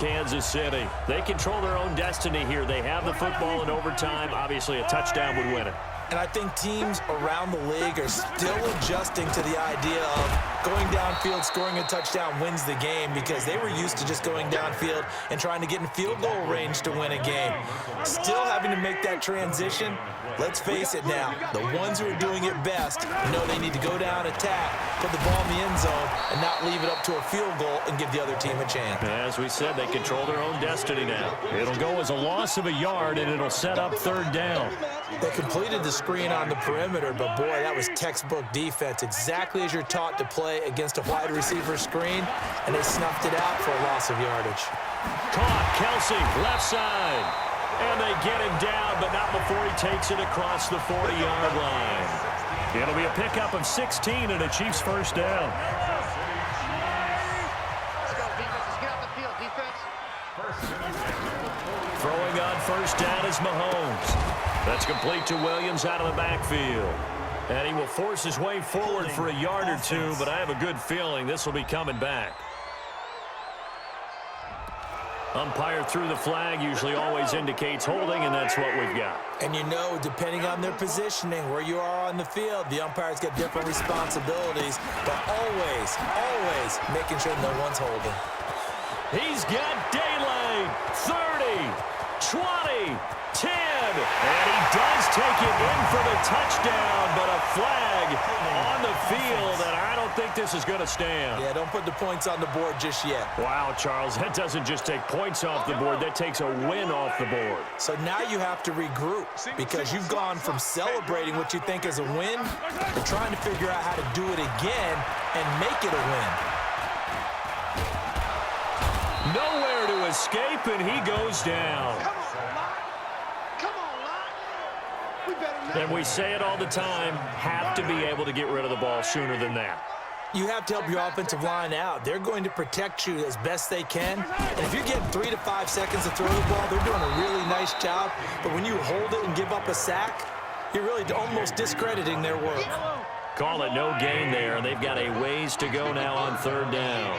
Kansas City. They control their own destiny here. They have the football in overtime. Obviously, a touchdown would win it. And I think teams around the league are still adjusting to the idea of going downfield, scoring a touchdown wins the game, because they were used to just going downfield and trying to get in field goal range to win a game. Still having to make that transition. Let's face it now, the ones who are doing it best know they need to go down, attack, put the ball in the end zone, and not leave it up to a field goal and give the other team a chance. As we said, they control their own destiny now. It'll go as a loss of a yard, and it'll set up third down. They completed the screen on the perimeter, but boy, that was textbook defense. Exactly as you're taught to play against a wide receiver screen, and they snuffed it out for a loss of yardage. Caught, Kelsey, left side. And they get him down, but not before he takes it across the 40-yard line. It'll be a pickup of 16 and a Chiefs first down. Throwing on first down is Mahomes. That's complete to Williams out of the backfield. And he will force his way forward for a yard or two, but I have a good feeling this will be coming back. Umpire threw the flag, usually always indicates holding, and that's what we've got. And you know, depending on their positioning, where you are on the field, the umpires get different responsibilities, but always, always making sure no one's holding. He's got daylight. 30, 20, 10. And he does take it in for the touchdown, but a flag on the field, and I don't think this is going to stand. Yeah, don't put the points on the board just yet. Wow, Charles, that doesn't just take points off the board. That takes a win off the board. So now you have to regroup, because you've gone from celebrating what you think is a win to trying to figure out how to do it again and make it a win. Nowhere to escape, and he goes down. And we say it all the time, have to be able to get rid of the ball sooner than that. You have to help your offensive line out. They're going to protect you as best they can. And if you're getting 3 to 5 seconds to throw the ball, they're doing a really nice job. But when you hold it and give up a sack, you're really almost discrediting their work. Call it no gain there, and they've got a ways to go now on third down.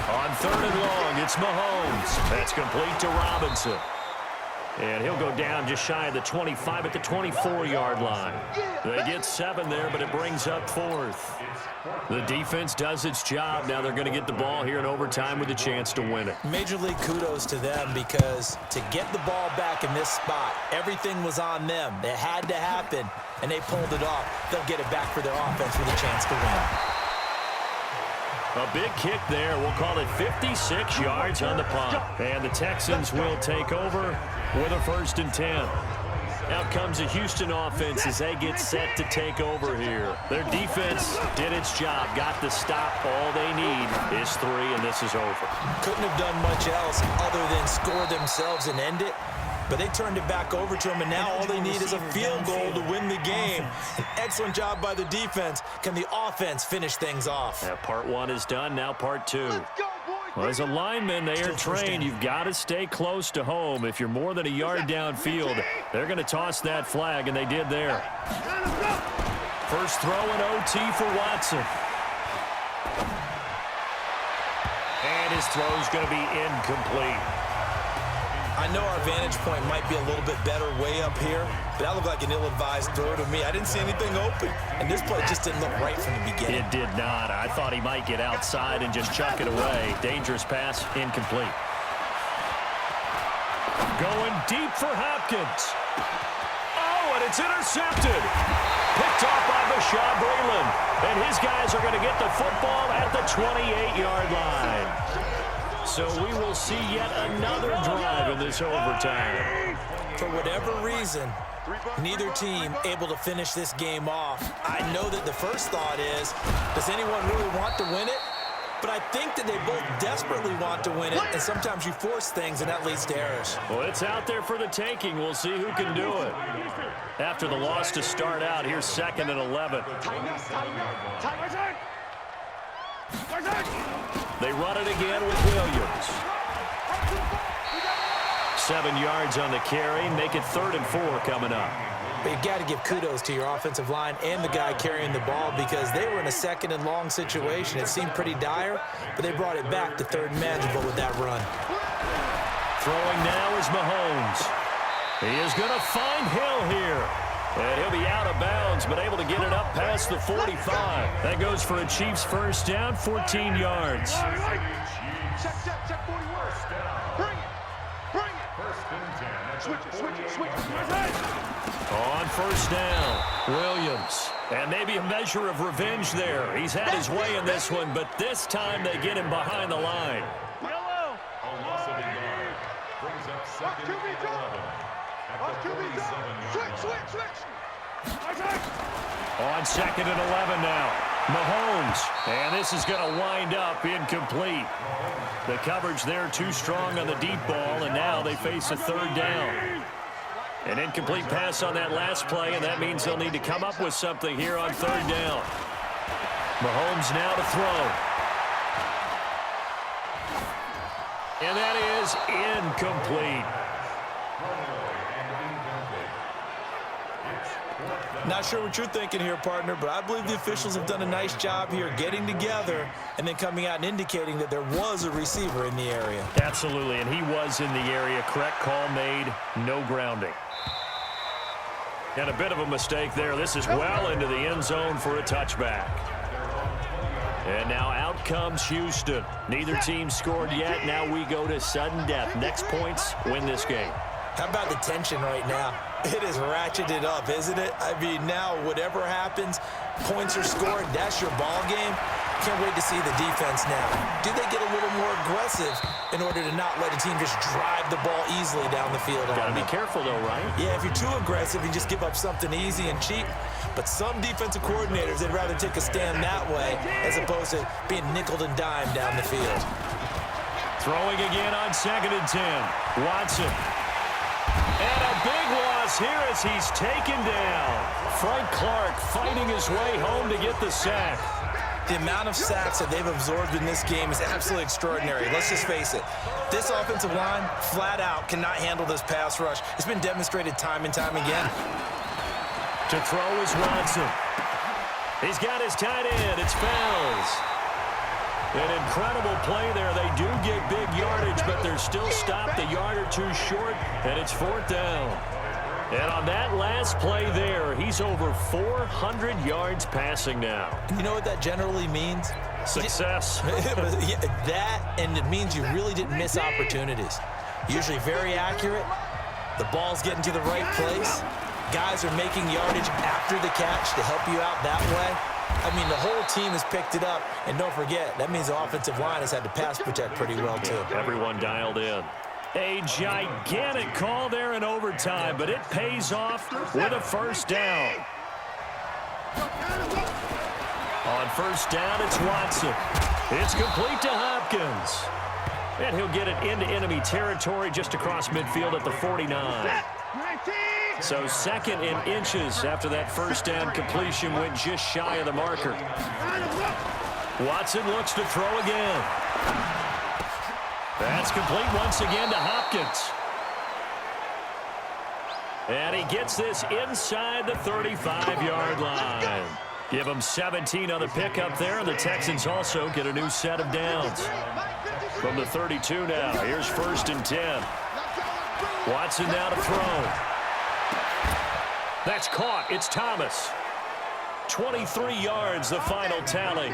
On third and long, it's Mahomes. That's complete to Robinson. And he'll go down just shy of the 25 at the 24-yard line. They get 7 there, but it brings up fourth. The defense does its job. Now they're going to get the ball here in overtime with a chance to win it. Major league kudos to them, because to get the ball back in this spot, everything was on them. It had to happen, and they pulled it off. They'll get it back for their offense with a chance to win. A big kick there. We'll call it 56 yards on the punt. And the Texans will take over with a 1st and 10. Out comes the Houston offense as they get set to take over here. Their defense did its job, got the stop. All they need is 3, and this is over. Couldn't have done much else other than score themselves and end it. But they turned it back over to them, and now all they need is a field goal to win the game. An excellent job by the defense. Can the offense finish things off? Yeah, part 1 is done. Now part 2. Well, as a lineman, they are trained. You've got to stay close to home. If you're more than a yard downfield, they're going to toss that flag, and they did there. First throw in OT for Watson. And his throw is going to be incomplete. I know our vantage point might be a little bit better way up here, but that looked like an ill-advised throw to me. I didn't see anything open, and this play just didn't look right from the beginning. It did not. I thought he might get outside and just chuck it away. Dangerous pass, incomplete. Going deep for Hopkins. Oh, and it's intercepted. Picked off by Bashaud Breeland, and his guys are going to get the football at the 28-yard line. So we will see yet another drive in this overtime. For whatever reason, neither team able to finish this game off. I know that the first thought is, does anyone really want to win it? But I think that they both desperately want to win it, and sometimes you force things, and that leads to errors. Well, it's out there for the taking. We'll see who can do it. After the loss to start out, here's 2nd and 11. They run it again with Williams. 7 yards on the carry. Make it 3rd and 4 coming up. But you got to give kudos to your offensive line and the guy carrying the ball because they were in a 2nd and long situation. It seemed pretty dire, but they brought it back to 3rd and manageable with that run. Throwing now is Mahomes. He is going to find Hill here. And he'll be out of bounds, but able to get it up past the 45. That goes for a Chiefs first down, 14 yards. Check 41. Bring it. Switch it. On first down, Williams. And maybe a measure of revenge there. He's had his way in this one, but this time they get him behind the line. Yellow. Brings up 2nd and 11. Switch. On 2nd and 11 now, Mahomes. And this is going to wind up incomplete. The coverage there too strong on the deep ball, and now they face a 3rd down. An incomplete pass on that last play, and that means they'll need to come up with something here on 3rd down. Mahomes now to throw. And that is incomplete. Not sure what you're thinking here, partner, but I believe the officials have done a nice job here getting together and then coming out and indicating that there was a receiver in the area. Absolutely, and he was in the area. Correct call made, no grounding. And a bit of a mistake there. This is well into the end zone for a touchback. And now out comes Houston. Neither team scored yet. Now we go to sudden death. Next points win this game. How about the tension right now? It is ratcheted up, isn't it? I mean, now whatever happens, points are scored. That's your ball game. Can't wait to see the defense now. Do they get a little more aggressive in order to not let a team just drive the ball easily down the field? Got to be careful, though, right? Yeah, if you're too aggressive, you just give up something easy and cheap. But some defensive coordinators, they'd rather take a stand that way as opposed to being nickeled and dimed down the field. Throwing again on 2nd and 10. Watson. And a big loss here as he's taken down. Frank Clark fighting his way home to get the sack. The amount of sacks that they've absorbed in this game is absolutely extraordinary. Let's just face it. This offensive line, flat out, cannot handle this pass rush. It's been demonstrated time and time again. To throw is Watson. He's got his tight end. It's Fells. An incredible play there. They do get big yardage, but they're still stopped a yard or two short, and it's 4th down. And on that last play there, he's over 400 yards passing now. You know what that generally means? Success. That, and it means you really didn't miss opportunities. Usually very accurate. The ball's getting to the right place. Guys are making yardage after the catch to help you out that way. I mean, the whole team has picked it up. And don't forget, that means the offensive line has had to pass protect pretty well, too. Everyone dialed in. A gigantic call there in overtime, but it pays off with a 1st down. On 1st down, it's Watson. It's complete to Hopkins. And he'll get it into enemy territory just across midfield at the 49. So 2nd in inches after that 1st down completion went just shy of the marker. Watson looks to throw again. That's complete once again to Hopkins. And he gets this inside the 35-yard line. Give him 17 on the pickup there, and the Texans also get a new set of downs. From the 32 now, here's 1st and 10. Watson now to throw. That's caught. It's Thomas. 23 yards, the final tally.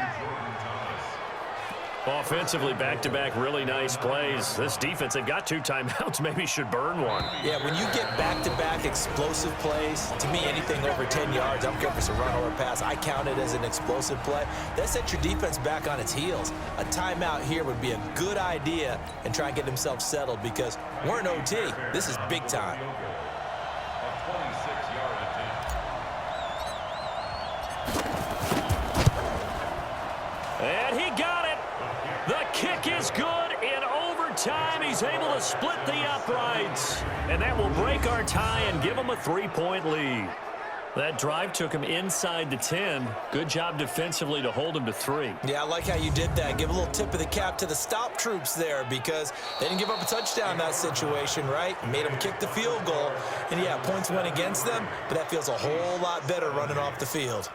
Offensively, back-to-back really nice plays. This defense, they've got 2 timeouts, maybe should burn one. Yeah, when you get back-to-back explosive plays, to me, anything over 10 yards, I don't care if it's a run or a pass, I count it as an explosive play. That sets your defense back on its heels. A timeout here would be a good idea and try and get themselves settled because we're in OT. This is big time. And he got it. The kick is good in overtime. He's able to split the uprights. And that will break our tie and give him a 3-point lead. That drive took him inside the 10. Good job defensively to hold him to 3. Yeah, I like how you did that. Give a little tip of the cap to the stop troops there because they didn't give up a touchdown in that situation, right? Made them kick the field goal. And, yeah, points went against them, but that feels a whole lot better running off the field.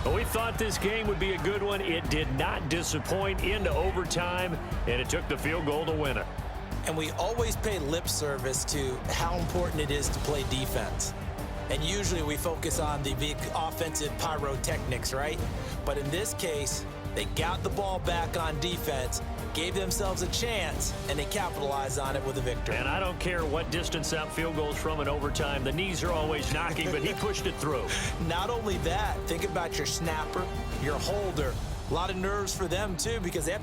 But we thought this game would be a good one. It did not disappoint into overtime, and it took the field goal to win it. And we always pay lip service to how important it is to play defense. And usually we focus on the big offensive pyrotechnics, right? But in this case, they got the ball back on defense, gave themselves a chance, and they capitalized on it with a victory. And I don't care what distance that field goes from in overtime. The knees are always knocking, but he pushed it through. Not only that, think about your snapper, your holder. A lot of nerves for them, too, because they have